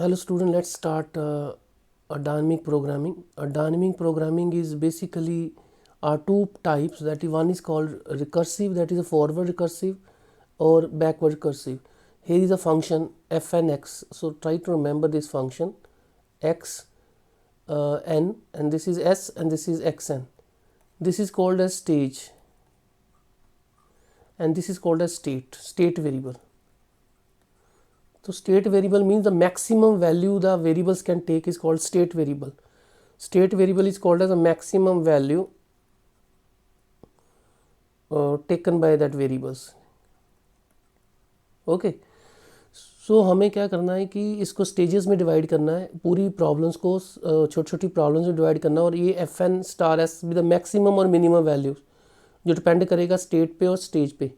Hello student, let's start a dynamic programming. A dynamic programming is basically two types, that is one is called recursive, that is a forward recursive or backward recursive. Here is a function fnx, so try to remember this function x n, and this is s and this is xn. This is called as stage and this is called as state variable. So state variable means the maximum value the variables can take is called state variable. State variable is called as a maximum value taken by that variables. Okay so हमें क्या करना है कि इसको stages में divide करना है, पूरी प्रॉब्लम्स को छोटी छोटी प्रॉब्लम्स में डिवाइड करना है, और ये F N star S with the maximum और मिनिमम वैल्यूज जो डिपेंड करेगा स्टेट पे और स्टेज पे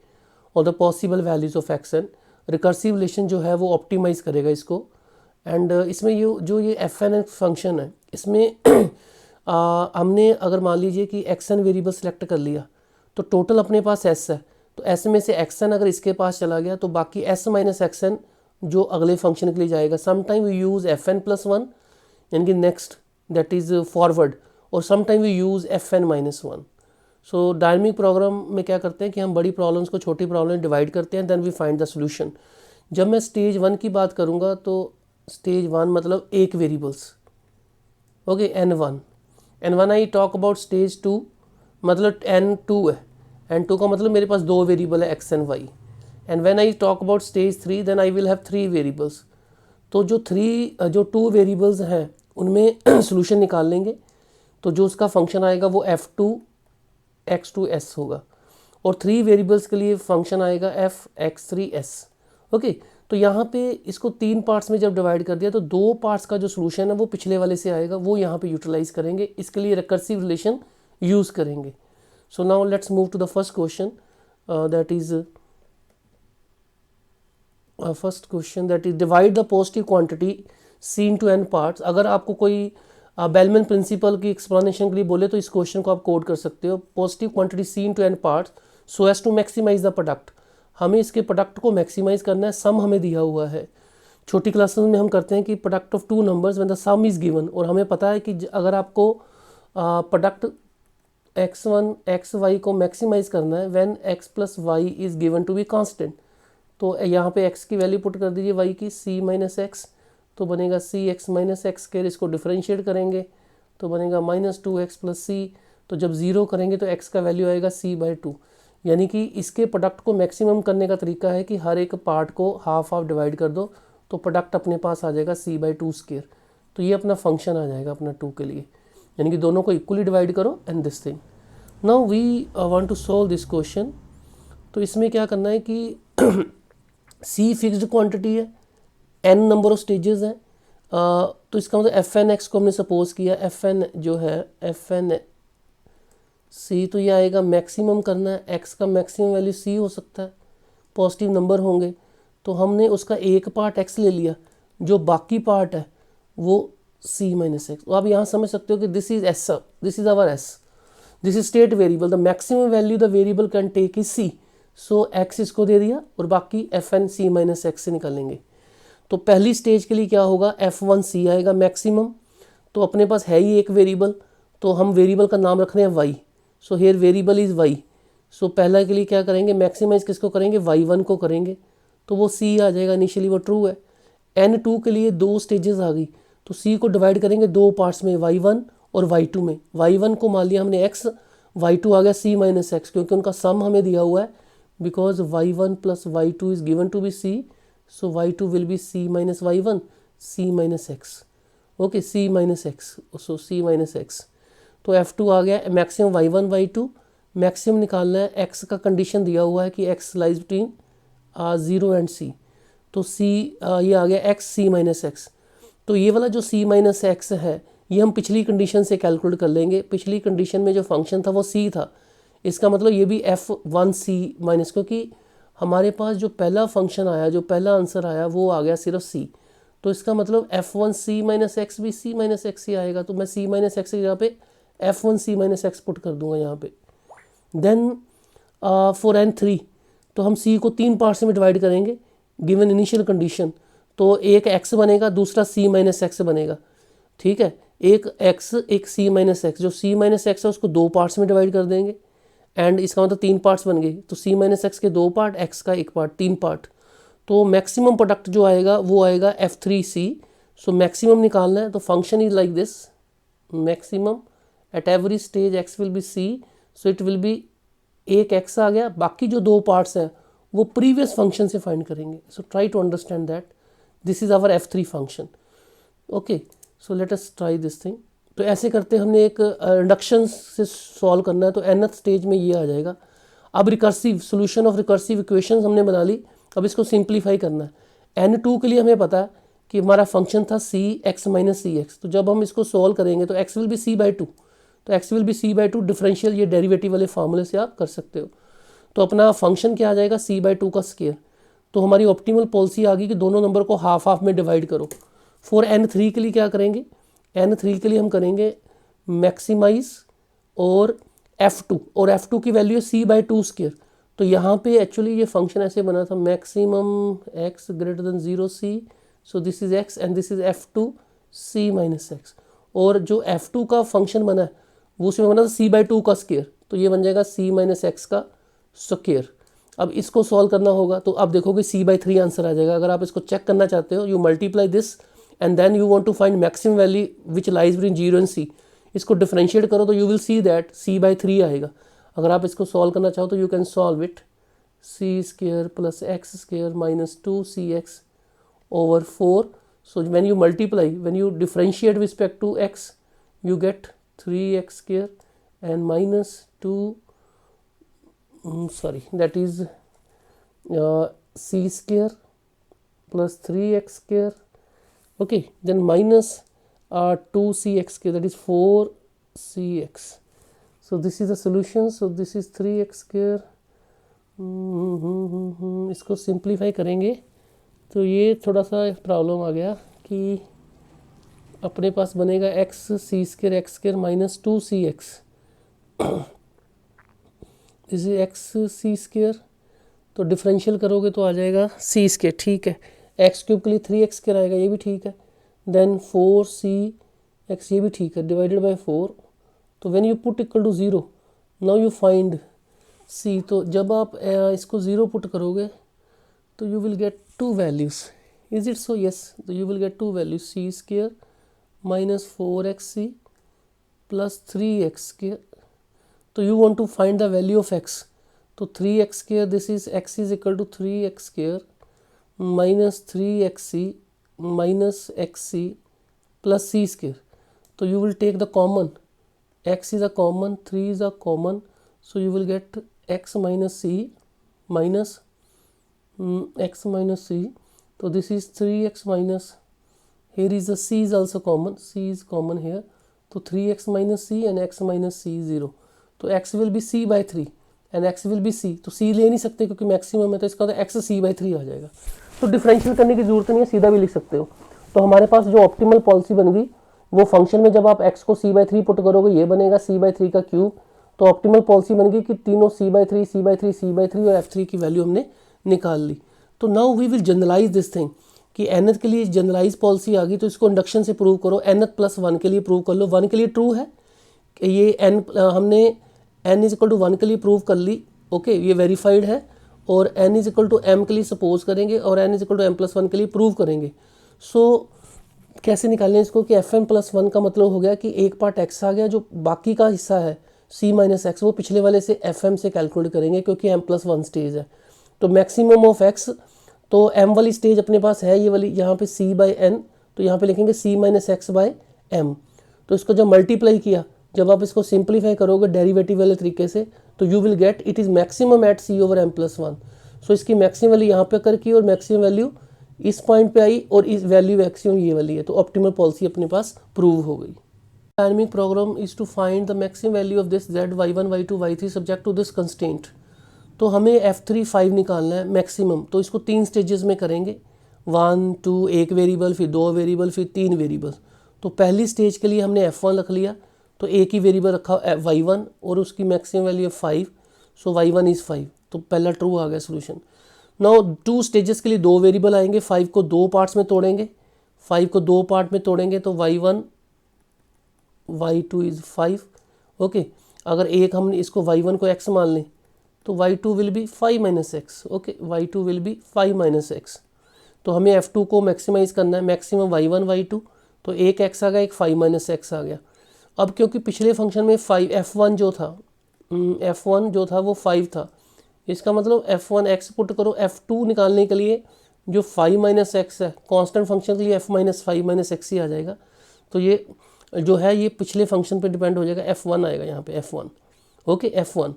और the possible values of X N. Recursive relation जो है वो ऑप्टिमाइज़ करेगा इसको. एंड इसमें ये एफ एन फंक्शन है, इसमें हमने अगर मान लीजिए कि एक्स एन वेरिएबल सेलेक्ट कर लिया तो टोटल अपने पास एस है, तो एस में से एक्स एन अगर इसके पास चला गया तो बाकी एस माइनस एक्स एन जो अगले फंक्शन के लिए जाएगा. Sometime we use F N plus one यानी कि नेक्स्ट दैट इज़ फॉरवर्ड, और sometime we use F N minus one. So dynamic program में क्या करते हैं कि हम बड़ी प्रॉब्लम्स को छोटी प्रॉब्लम में डिवाइड करते हैं, then we find the solution. जब मैं स्टेज वन की बात करूँगा तो स्टेज वन मतलब एक variables, okay N one. N one I talk about stage two मतलब एन टू है, एन टू का मतलब मेरे पास दो वेरिएबल है X and Y. And when I talk about stage three then I will have three variables. तो जो टू वेरिएबल्स हैं उनमें सोल्यूशन निकाल लेंगे, तो जो उसका फंक्शन आएगा वो F two X two S होगा, और थ्री वेरिएबल्स के लिए फंक्शन आएगा F X three S. Okay, तो यहाँ पे इसको तीन पार्ट्स में जब डिवाइड कर दिया तो दो पार्ट्स का जो सोल्यूशन है वो पिछले वाले से आएगा, वो यहाँ पे यूटिलाइज करेंगे, इसके लिए रिकर्सिव रिलेशन यूज़ करेंगे. So now let's move to the first question, that is first question that is divide the positive quantity C into N parts. अगर आपको कोई बेलमैन प्रिंसिपल की एक्सप्लेनेशन के लिए बोले तो इस क्वेश्चन को आप कोड कर सकते हो. Positive quantity C into N parts so as to maximize the product. हमें इसके प्रोडक्ट को मैक्सिमाइज करना है, सम हमें दिया हुआ है. छोटी क्लासेस में हम करते हैं कि product of two numbers when the sum is given, और हमें पता है कि अगर आपको product X one X Y को मैक्सिमाइज करना है when X plus Y is given to be constant. तो यहाँ पे x की वैल्यू पुट कर दीजिए y की c माइनस एक्स, तो बनेगा सी एक्स माइनस एक्स के. इसको डिफरेंशिएट करेंगे तो बनेगा माइनस टू एक्स प्लस सी. तो जब ज़ीरो करेंगे तो x का वैल्यू आएगा c बाई टू. यानी कि इसके प्रोडक्ट को मैक्सिमम करने का तरीका है कि हर एक पार्ट को हाफ हाफ डिवाइड कर दो, तो प्रोडक्ट अपने पास आ जाएगा c बाई टू स्क्वेयर. तो ये अपना फंक्शन आ जाएगा अपना टू के लिए, यानी कि दोनों को इक्वली डिवाइड करो and this thing. Now we want to solve this question. तो इसमें क्या करना है कि सी फिक्स्ड क्वांटिटी है, एन नंबर ऑफ स्टेजेस हैं, तो इसका मतलब एफ एन एक्स को हमने सपोज किया एफ एन जो है एफ एन सी, तो ये आएगा मैक्सिमम करना है. एक्स का मैक्सिमम वैल्यू सी हो सकता है, पॉजिटिव नंबर होंगे, तो हमने उसका एक पार्ट एक्स ले लिया, जो बाकी पार्ट है वो सी माइनस एक्स. तो आप यहाँ समझ सकते हो कि this is S, this is our S, this is state variable, the maximum value the variable can take is C. So X इसको दे दिया और बाकी F N C minus X से निकालेंगे. तो पहली स्टेज के लिए क्या होगा, एफ वन सी आएगा मैक्सिमम. तो अपने पास है ही एक वेरिएबल, तो हम वेरिएबल का नाम रख रहे हैं Y. So here variable is Y. So पहला के लिए क्या करेंगे, मैक्सिमाइज किसको करेंगे, वाई वन को करेंगे, तो वो सी आ जाएगा, इनिशियली वो ट्रू है. एन टू के लिए दो स्टेजेस आ गई, तो सी को डिवाइड करेंगे दो पार्ट्स में, वाई वन और वाई टू में. वाई वन को मान लिया हमने एक्स, वाई टू आ गया सी माइनस एक्स, क्योंकि उनका सम हमें दिया हुआ है, because y1 plus y2 is given to be c, so y2 will be c minus y1, c minus x. okay, c minus x, so c minus x. तो f2 आ गया, maximum y1 y2, maximum निकालना है. x का condition दिया हुआ है कि x lies between 0 and c, तो c ये आ गया x c माइनस एक्स. तो ये वाला जो c माइनस एक्स है ये हम पिछली कंडीशन से कैलकुलेट कर लेंगे. पिछली कंडीशन में जो फंक्शन था वो c था, इसका मतलब ये भी एफ वन सी माइनस, क्योंकि हमारे पास जो पहला फंक्शन आया, जो पहला आंसर आया वो आ गया सिर्फ सी, तो इसका मतलब एफ वन सी माइनस एक्स भी सी माइनस एक्स ही आएगा. तो मैं सी माइनस एक्स की जगह पे एफ वन सी माइनस एक्स पुट कर दूंगा यहाँ पे. देन फॉर एन थ्री, तो हम सी को तीन पार्ट्स में डिवाइड करेंगे गिवन इनिशियल कंडीशन. तो एक x बनेगा, दूसरा c माइनस एक्स बनेगा, ठीक है। एक x एक c माइनस एक्स, जो c माइनस एक्स है उसको दो पार्ट्स में डिवाइड कर देंगे, एंड इसका मतलब तीन पार्ट्स बन गए, तो c माइनस एक्स के दो पार्ट, x का एक पार्ट, तीन पार्ट। तो मैक्सिमम प्रोडक्ट जो आएगा वो आएगा f3c। सो मैक्सिमम निकालना है, तो function is like this, maximum at every stage x will be c, so it will be, एक x आ गया, बाकी जो दो पार्ट्स हैं वो प्रीवियस फंक्शन से फाइंड करेंगे। So try to understand that, this is our f3 function. Okay, so let us try this thing. तो ऐसे करते हमने एक इंडक्शन से सॉल्व करना है, तो nth स्टेज में ये आ जाएगा। अब recursive solution of recursive equations हमने बना ली, अब इसको सिंप्लीफाई करना है। n2 के लिए हमें पता है कि हमारा फंक्शन था c x माइनस सी एक्स, तो जब हम इसको सॉल्व करेंगे तो x विल बी c/2, तो x will be c/2 differential, ये डेरिवेटिव वाले फार्मूले से आप कर सकते हो। तो अपना फंक्शन क्या आ जाएगा, c/2 का स्क्वायर। तो हमारी ऑप्टिमल पॉलिसी आ गई कि दोनों नंबर को हाफ हाफ में डिवाइड करो। फॉर n3 के लिए क्या करेंगे, n3 के लिए हम करेंगे मैक्सिमाइज और f2, और f2 की वैल्यू है c/2 स्क्वायर। तो यहाँ पे एक्चुअली ये फंक्शन ऐसे बना था, maximum x greater than 0 c, so this is x and this is f2 c minus x. और जो f2 का फंक्शन बना है वो उसमें बना था c/2 का स्क्वायर, तो ये बन जाएगा c माइनस एक्स का स्क्वायर। अब इसको सॉल्व करना होगा, तो अब देखोगे c/3 आंसर आ जाएगा। अगर आप इसको चेक करना चाहते हो, you multiply this and then you want to find maximum value which lies between 0 and c। इसको डिफरेंशिएट करो तो you will see that c/3 आएगा। अगर आप इसको सॉल्व करना चाहो तो you can solve it, c square plus x square minus 2cx over 4. So when you multiply, when you differentiate with respect to x, you get 3x square and minus 2, that is c square plus 3x square, okay, then minus 2cx square, that is 4cx. So this is the solution, so this is 3x square, इसको simplify करेंगे तो ये थोड़ा सा problem आ गया कि अपने पास बनेगा X C square X square minus 2cx, this is X C square, तो डिफरेंशियल करोगे तो आ जाएगा सी स्क्वायर, ठीक है। एक्स क्यूब के लिए 3x स्क्वायर आएगा, ये भी ठीक है। देन 4cx, ये भी ठीक है, डिवाइडेड बाय 4। तो when you put equal to 0, now you find c। तो जब आप इसको 0 पुट करोगे तो you will get two values, is it so? Yes, so you will get two values, c square minus 4xc plus 3x square. तो you want to find the value of x, तो 3x square, this is x is equal to 3x square minus 3xc minus xc plus c square. तो you will take the common, x is a common, 3 is a common, so you will get x minus c minus x minus c. So this is 3x minus, here is the c is also common, c is common here, तो 3x minus c and x minus c 0, तो x will be c/3 and x will be c, तो c ले नहीं सकते क्योंकि maximum है, तो इसका तो x c/3 आ जाएगा। तो डिफरेंशियल करने की जरूरत नहीं है, सीधा भी लिख सकते हो। तो हमारे पास जो ऑप्टिमल पॉलिसी बन गई वो फंक्शन में जब आप x को c/3 पुट करोगे ये बनेगा c/3 का क्यूब। तो ऑप्टिमल पॉलिसी बन गई कि तीनों c/3 c/3 c/3 और f3 की वैल्यू हमने निकाल ली। तो now we will generalize this thing कि nth के लिए जनरलाइज पॉलिसी आ गई, तो इसको इंडक्शन से प्रूव करो। nth प्लस 1 के लिए प्रूव कर लो, 1 के लिए ट्रू है, ये n हमने n इज इक्वल टू 1 के लिए प्रूव कर ली, ओके, ये वेरीफाइड है। और n is equal to m के लिए सपोज करेंगे और n is equal to m plus 1 के लिए प्रूव करेंगे। सो कैसे निकालें इसको कि fm प्लस 1 का मतलब हो गया कि एक पार्ट x आ गया, जो बाकी का हिस्सा है c माइनस एक्स वो पिछले वाले से fm से कैलकुलेट करेंगे क्योंकि m प्लस 1 स्टेज है। तो मैक्सिमम ऑफ x, तो m वाली स्टेज अपने पास है ये वाली, यहाँ पे c/n, तो यहाँ पे लिखेंगे c minus X by m। तो इसको जब मल्टीप्लाई किया, जब आप इसको सिंप्लीफाई करोगे डेरिवेटिव वाले तरीके से, तो you will get it is maximum at c over m plus 1। So इसकी मैक्सिमम वैल्यू यहाँ पे कर की और मैक्सिमम वैल्यू इस पॉइंट पे आई और इस वैल्यू मैक्सिमम ये वाली है, तो ऑप्टिमल पॉलिसी अपने पास प्रूव हो गई। Dynamic program is to find the maximum value of this z y1 y2 y3 subject to this constant. तो हमें f3 5 निकालना है मैक्सिमम, तो इसको 3 स्टेजेस में करेंगे, 1 2, एक वेरिएबल, फिर 2 वेरिएबल, फिर 3 वेरिएबल। तो पहली स्टेज के लिए हमने f1 रख लिया, तो एक ही वेरिएबल रखा y1 और उसकी मैक्सिमम वैल्यू है 5, सो y1 इज़ 5, तो पहला ट्रू आ गया सोल्यूशन। नाउ 2 स्टेजेस के लिए 2 वेरिएबल आएंगे, 5 को 2 पार्ट्स में तोड़ेंगे, 5 को 2 पार्ट में तोड़ेंगे तो y1 y2 इज़ 5। ओके, अगर एक हम इसको y1 को x मान लें तो y2 will be 5 minus x. Okay, y2 will be 5 minus x. तो हमें f2 को मैक्सिमाइज़ करना है, मैक्सिमम y1 y2, तो एक x आ गया, एक 5 माइनस एक्स आ गया। अब क्योंकि पिछले फंक्शन में f1 जो था वो 5 था, इसका मतलब f1 x पुट करो, f2 निकालने के लिए जो 5 माइनस एक्स है कांस्टेंट फंक्शन के लिए f माइनस 5 माइनस एक्स ही आ जाएगा। तो ये जो है ये पिछले फंक्शन पे डिपेंड हो जाएगा, f1 आएगा यहाँ पे f1। Okay, f1।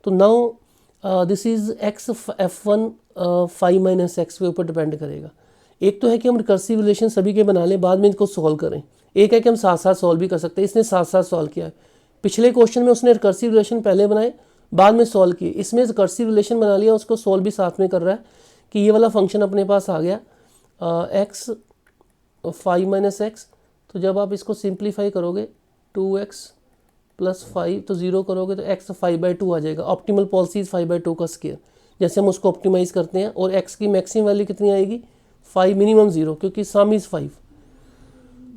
तो now this is x f1 5 minus x के ऊपर डिपेंड करेगा। एक तो है कि हम रिकर्सिव रिलेशन सभी के बना लें, बाद में इनको सॉल्व करें। एक है कि हम साथ साथ सॉल्व भी कर सकते हैं, इसने साथ साथ सॉल्व किया है। पिछले क्वेश्चन में उसने रिकर्सिव रिलेशन पहले बनाए बाद में सॉल्व किए, इसमें रिकर्सिव रिलेशन बना लिया, उसको सॉल्व भी साथ में कर रहा है कि ये वाला फंक्शन अपने पास आ गया x 5 माइनस एक्स। तो जब आप इसको सिंप्लीफाई करोगे 2x प्लस 5 तो 0 करोगे तो x 5/2 आ जाएगा। ऑप्टिमल पॉलिसी इज 5/2 का स्क्वायर, जैसे हम उसको ऑप्टिमाइज़ करते हैं। और x की मैक्सिमम वैल्यू कितनी आएगी 5, मिनिमम 0, क्योंकि सम इज़ 5।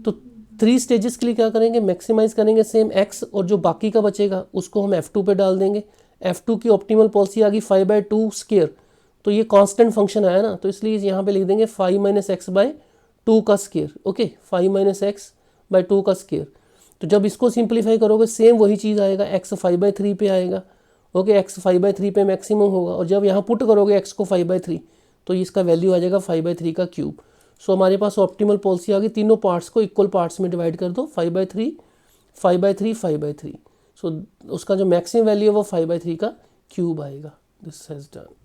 तो 3 स्टेजेस के लिए क्या करेंगे, मैक्सिमाइज़ करेंगे सेम x, और जो बाकी का बचेगा उसको हम f2 पे डाल देंगे। f2 की ऑप्टिमल पॉलिसी आ गई 5/2 स्क्वायर, तो ये कांस्टेंट फंक्शन आया ना, तो इसलिए यहाँ पे लिख देंगे 5 माइनस एक्स बाय 2 का square. Okay, 5 minus X by 2 का स्क्वायर। तो जब इसको सिंप्लीफाई करोगे सेम वही चीज़ आएगा, x 5/3 पे आएगा। ओके, x 5/3 पे मैक्सिमम होगा, और जब यहाँ पुट करोगे x को 5/3 तो इसका वैल्यू आ जाएगा 5/3 का क्यूब। सो हमारे पास ऑप्टिमल पॉलिसी आ गई, तीनों पार्ट्स को इक्वल पार्ट्स में डिवाइड कर दो, 5/3 5/3 5/3। सो उसका जो मैक्सिमम वैल्यू है वो 5/3 का क्यूब आएगा। This has done.